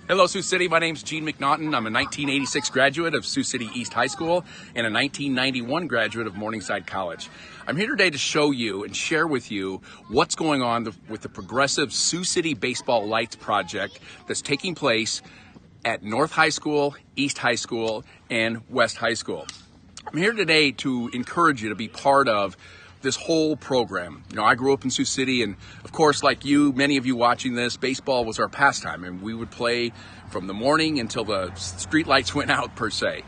Hello, Sioux City. My name's Gene McNaughton. I'm a 1986 graduate of Sioux City East High School and a 1991 graduate of Morningside College. I'm here today to show you and share with you what's going on with the progressive Sioux City Baseball Lights project that's taking place at North High School, East High School, and West High School. I'm here today to encourage you to be part of this whole program. You know, I grew up in Sioux City, and of course, like you, many of you watching this, baseball was our pastime, and we would play from the morning until the street lights went out, per se.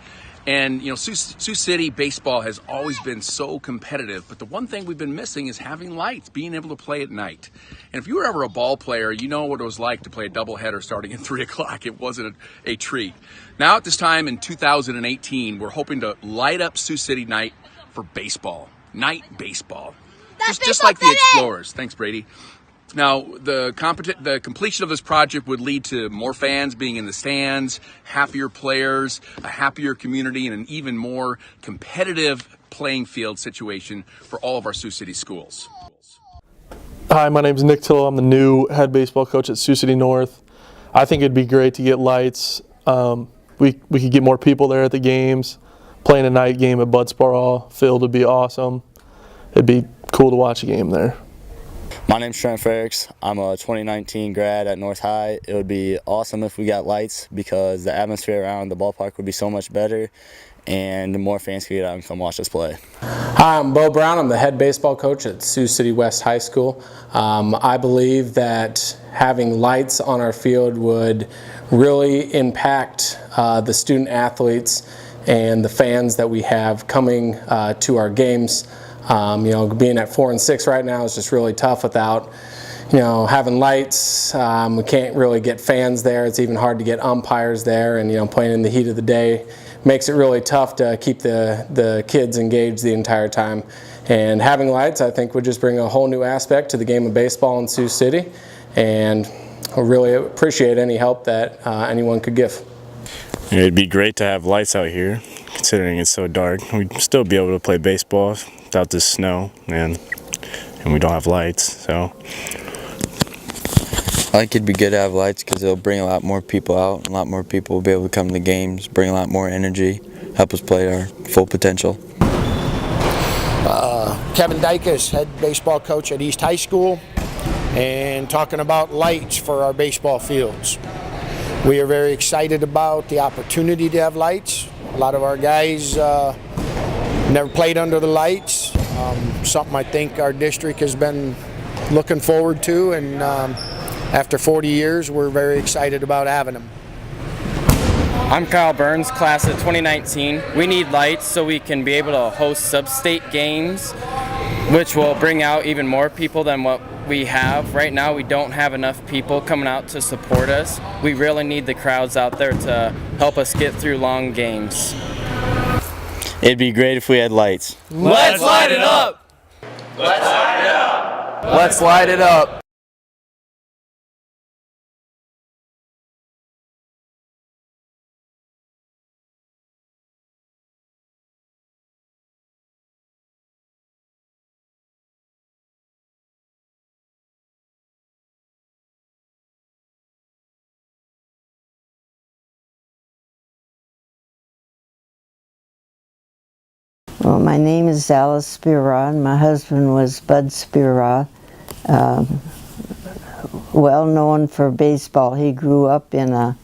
And you know, Sioux City baseball has always been so competitive, but the one thing we've been missing is having lights, being able to play at night. And if you were ever a ball player, you know what it was like to play a doubleheader starting at 3 o'clock. It wasn't a treat. Now at this time in 2018, we're hoping to light up Sioux City night for baseball. Night baseball. Just like the Explorers. Thanks, Brady. Now, the completion of this project would lead to more fans being in the stands, happier players, a happier community, and an even more competitive playing field situation for all of our Sioux City schools. Hi, my name is Nick Tittle. I'm the new head baseball coach at Sioux City North. I think it'd be great to get lights. We could get more people there at the games. Playing a night game at Budspar Field would be awesome. It'd be cool to watch a game there. My name's Trent Ferricks. I'm a 2019 grad at North High. It would be awesome if we got lights because the atmosphere around the ballpark would be so much better and more fans could get out and come watch us play. Hi, I'm Bo Brown. I'm the head baseball coach at Sioux City West High School. I believe that having lights on our field would really impact the student athletes and the fans that we have coming to our games. You know, being at 4 and 6 right now is just really tough without, you know, having lights. We can't really get fans there. It's even hard to get umpires there, and you know, playing in the heat of the day makes it really tough to keep the kids engaged the entire time. And having lights, I think, would just bring a whole new aspect to the game of baseball in Sioux City, and I really appreciate any help that anyone could give. It'd be great to have lights out here, considering it's so dark. We'd still be able to play baseball without the snow, and we don't have lights, so. I think it'd be good to have lights because it'll bring a lot more people out. A lot more people will be able to come to the games, bring a lot more energy, help us play our full potential. Kevin Dykus, head baseball coach at East High School, and talking about lights for our baseball fields. We are very excited about the opportunity to have lights. A lot of our guys never played under the lights. Something I think our district has been looking forward to, and after 40 years, we're very excited about having them. I'm Kyle Burns, class of 2019. We need lights so we can be able to host sub-state games, which will bring out even more people than what we have. Right now, we don't have enough people coming out to support us. We really need the crowds out there to help us get through long games. It'd be great if we had lights. Let's light it up! Let's light it up! Let's light it up! Well, my name is Alice Spira, and my husband was Bud Spira, well known for baseball. He grew up in a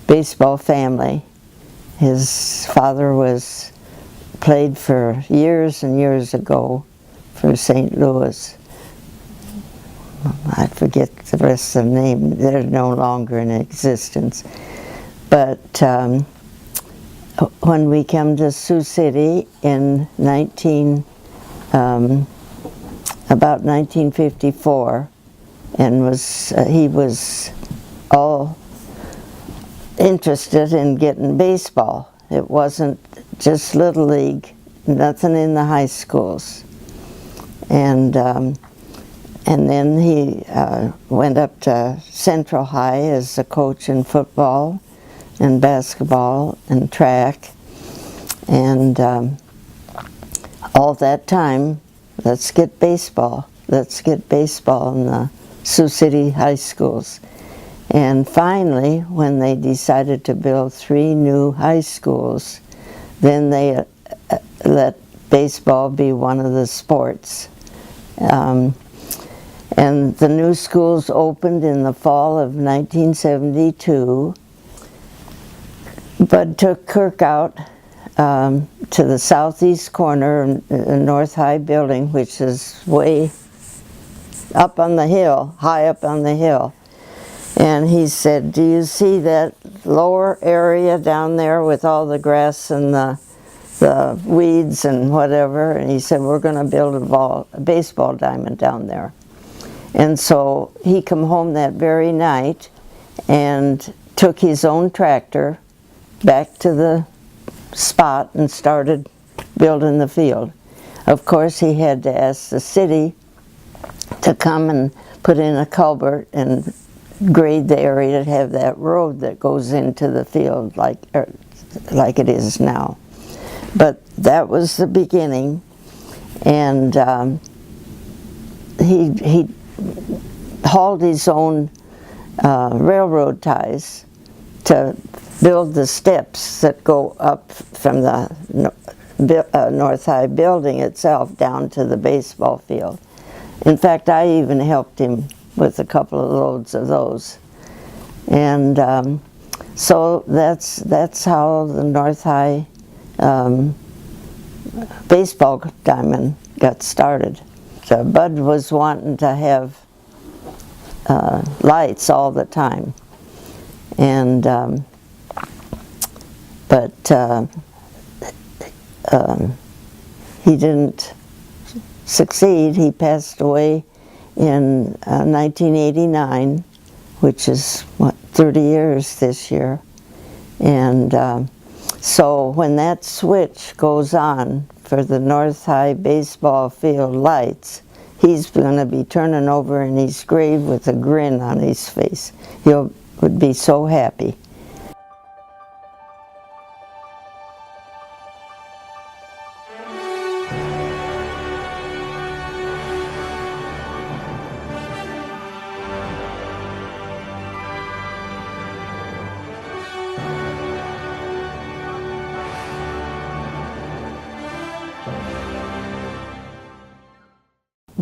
baseball family. His father played for years and years ago for St. Louis. I forget the rest of the name. They're no longer in existence. But when we came to Sioux City in about 1954, and he was all interested in getting baseball. It wasn't just Little League, nothing in the high schools. And then he went up to Central High as a coach in football and basketball and track, and all that time, let's get baseball in the Sioux City high schools. And finally, when they decided to build 3 new high schools, then they let baseball be one of the sports. And the new schools opened in the fall of 1972. Bud took Kirk out to the southeast corner in North High building, which is way up on the hill, high up on the hill. And he said, do you see that lower area down there with all the grass and the weeds and whatever? And he said, we're going to build a baseball diamond down there. And so he come home that very night and took his own tractor back to the spot and started building the field. Of course, he had to ask the city to come and put in a culvert and grade the area to have that road that goes into the field like it is now. But that was the beginning, and he hauled his own railroad ties to build the steps that go up from the North High building itself down to the baseball field. In fact, I even helped him with a couple of loads of those. And so that's how the North High baseball diamond got started. So Bud was wanting to have lights all the time. And he didn't succeed. He passed away in 1989, which is, 30 years this year. And so when that switch goes on for the North High baseball field lights, he's going to be turning over in his grave with a grin on his face. He would be so happy.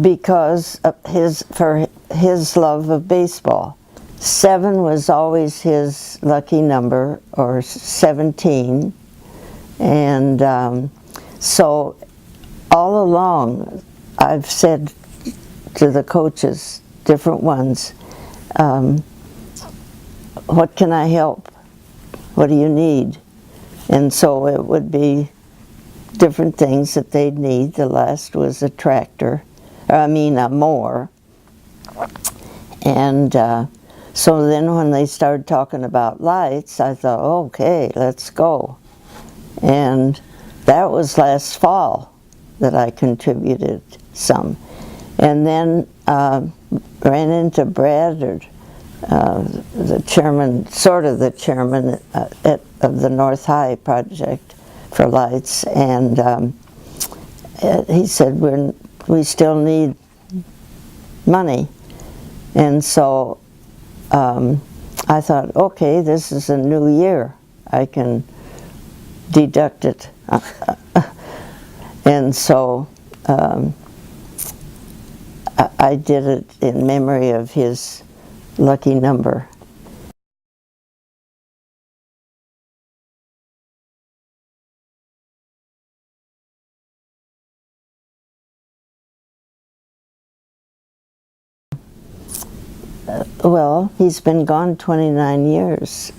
Because of his love of baseball. 7 was always his lucky number, or 17, and so all along I've said to the coaches, different ones, what can I help? What do you need? And so it would be different things that they'd need. The last was a tractor. A mower. And so then when they started talking about lights, I thought, okay, let's go. And that was last fall that I contributed some. And then ran into Brad, the chairman, sort of the chairman of the North High project for lights, and he said, we still need money. And so I thought, okay, this is a new year. I can deduct it. And so I did it in memory of his lucky number. Well, he's been gone 29 years.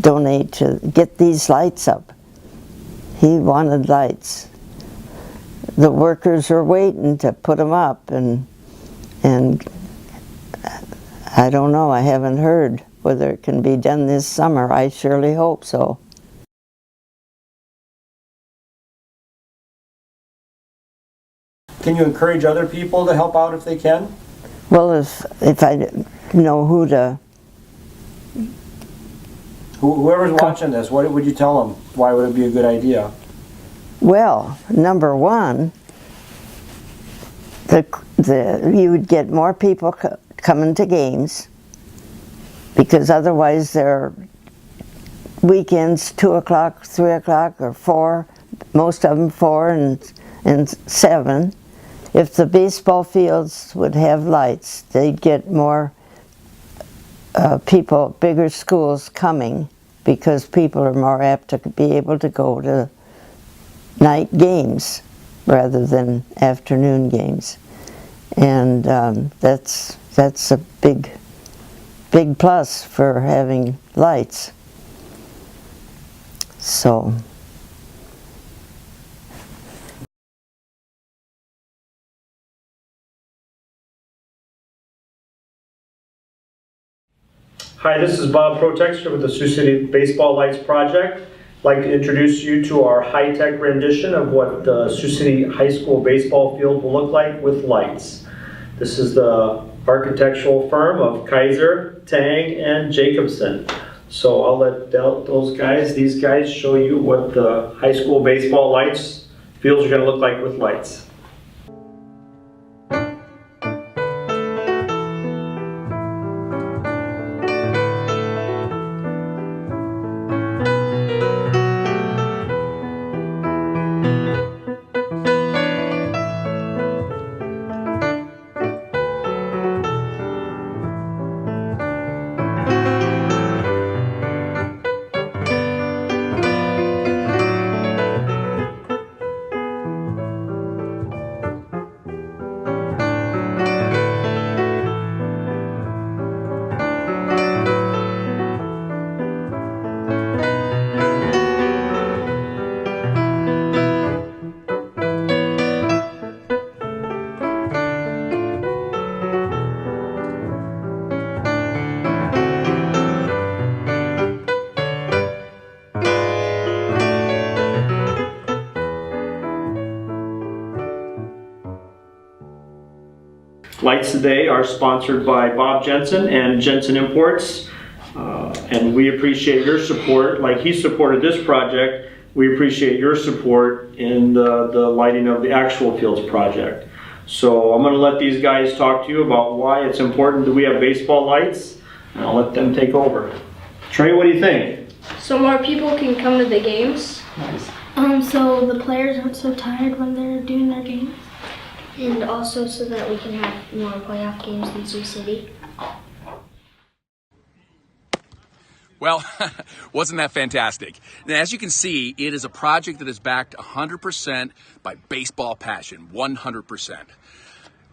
Donate to get these lights up. He wanted lights. The workers are waiting to put them up, and I don't know, I haven't heard whether it can be done this summer. I surely hope so. Can you encourage other people to help out if they can? Well, if I know who to... Whoever's watching this, what would you tell them? Why would it be a good idea? Well, number one, you would get more people coming to games, because otherwise they're weekends 2 o'clock, 3 o'clock, or 4, most of them 4 and 7. If the baseball fields would have lights, they'd get more people, bigger schools coming, because people are more apt to be able to go to night games rather than afternoon games. And that's a big plus for having lights. So Hi, this is Bob Protexter with the Sioux City Baseball Lights Project. I'd like to introduce you to our high-tech rendition of what the Sioux City High School baseball field will look like with lights. This is the architectural firm of Kaiser, Tang, and Jacobson. So I'll let these guys show you what the high school baseball lights fields are going to look like with lights. Lights today are sponsored by Bob Jensen and Jensen Imports, and we appreciate your support. Like he supported this project, we appreciate your support in the lighting of the actual fields project. So I'm going to let these guys talk to you about why it's important that we have baseball lights, and I'll let them take over. Trey, what do you think? So more people can come to the games. Nice. So the players aren't so tired when they're doing their games. And also so that we can have more playoff games in Sioux City. Well, wasn't that fantastic? And as you can see, it is a project that is backed 100% by baseball passion, 100%.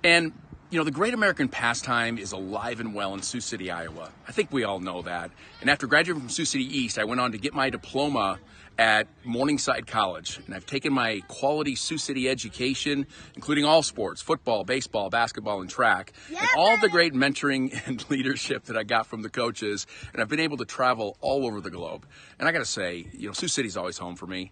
And, you know, the great American pastime is alive and well in Sioux City, Iowa. I think we all know that. And after graduating from Sioux City East, I went on to get my diploma at Morningside College, and I've taken my quality Sioux City education, including all sports, football, baseball, basketball, and track, and all the great mentoring and leadership that I got from the coaches, and I've been able to travel all over the globe. And I gotta say, you know, Sioux City's always home for me.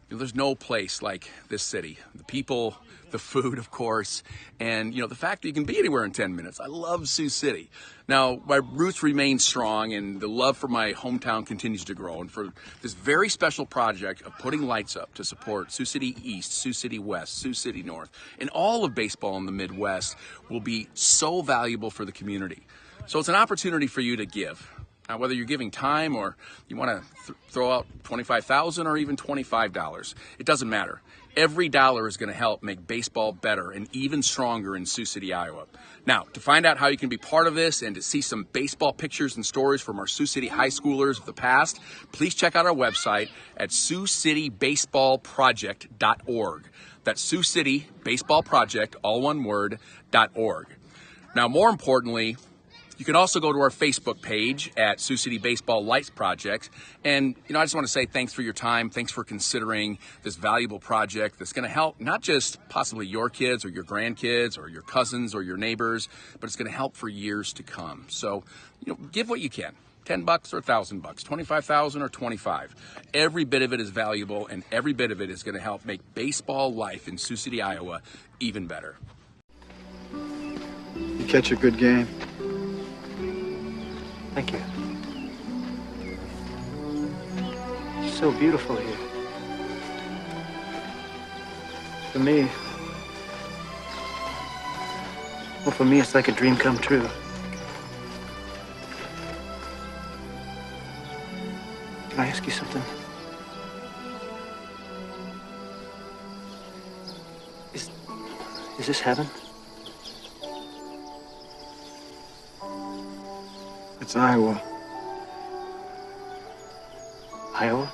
You know, there's no place like this city. The people, the food, of course, and, you know, the fact that you can be anywhere in 10 minutes. I love Sioux City. Now, my roots remain strong, and the love for my hometown continues to grow. And for this very special project of putting lights up to support Sioux City East, Sioux City West, Sioux City North, and all of baseball in the Midwest will be so valuable for the community. So it's an opportunity for you to give. Now, whether you're giving time or you want to throw out $25,000 or even $25, it doesn't matter. Every dollar is going to help make baseball better and even stronger in Sioux City, Iowa. Now, to find out how you can be part of this and to see some baseball pictures and stories from our Sioux City high schoolers of the past, please check out our website at SiouxCityBaseballProject.org. That's Sioux City Baseball Project, all one word, .org. Now, more importantly, you can also go to our Facebook page at Sioux City Baseball Lights Project. And, you know, I just want to say thanks for your time. Thanks for considering this valuable project that's going to help not just possibly your kids or your grandkids or your cousins or your neighbors, but it's going to help for years to come. So, you know, give what you can. $10 or $1,000, $25,000 or $25,000. Every bit of it is valuable, and every bit of it is going to help make baseball life in Sioux City, Iowa even better. You catch a good game. Thank you. It's so beautiful here. For me, it's like a dream come true. Can I ask you something? Is this heaven? It's Iowa. Iowa?